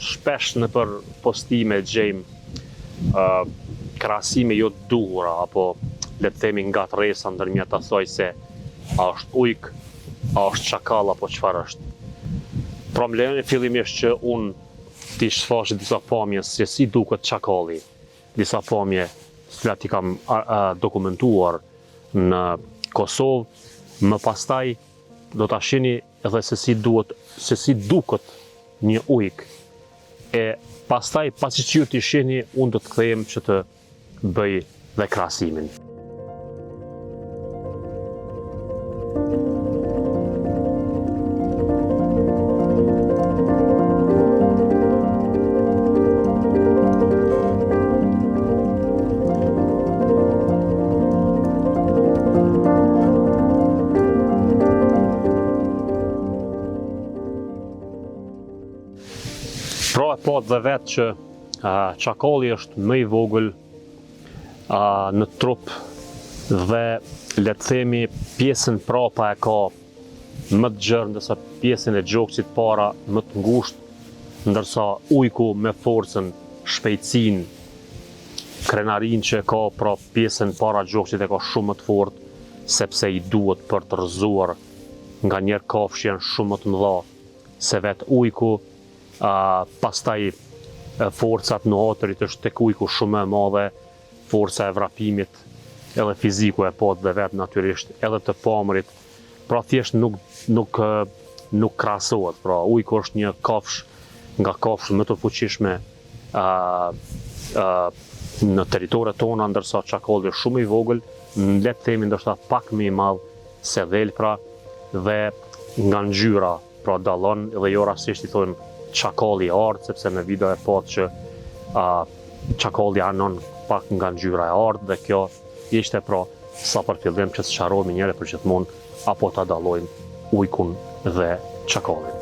shpesh në për postime gjejmë krahasime jo të duhura, apo le të themi ngatresa ndërmjet asaj se a është ujk, a është çakall apo çfarë është. Problemi fillimisht që unë t'i shfaqe disa pamje se si duket çakalli, disa pamje cilat i kam dokumentuar në Kosovë, më pastaj do ta shihni edhe se si duket një ujk. E pastaj pasi që ju t'i shihni, unë do të kthehem që të bëj dhe krahasimin. Pra e pat dhe vetë që çakalli është më i vogël në trup dhe le të themi pjesën prapa e ka më të gjerë, ndërsa pjesën e gjoksit para më të ngushtë, ndërsa ujku me forcën, shpejtësinë, krenarinë që ka, pra pjesën para gjoksit e ka shumë më të fortë, sepse i duhet për të rrëzuar, nga njerë kafshë janë shumë më të mëdha se vetë ujku. Pastaj forcat në atërit është tek ujku shumë e madhe, forca e vrapimit, edhe fiziku e pat dhe vetë natyrisht, edhe të pamërit, pra thjesht nuk krahasohet. Pra ujku është një kafshë nga kafshët më të fuqishme në teritoret tona, ndërsa çakalli është shumë i vogël, le të themi ndoshta pak më i madh se dhelpra dhe nga ngjyra, pra dallon dhe jo rastisht i thonë çakalli i ardh, sepse në video e pat që çakalli anon pak nga ngjyra e ardh dhe kjo ishte pra sa për fillim që të sqarohemi njëherë për gjithmonë apo ta dallojmë ujkun dhe çakallin.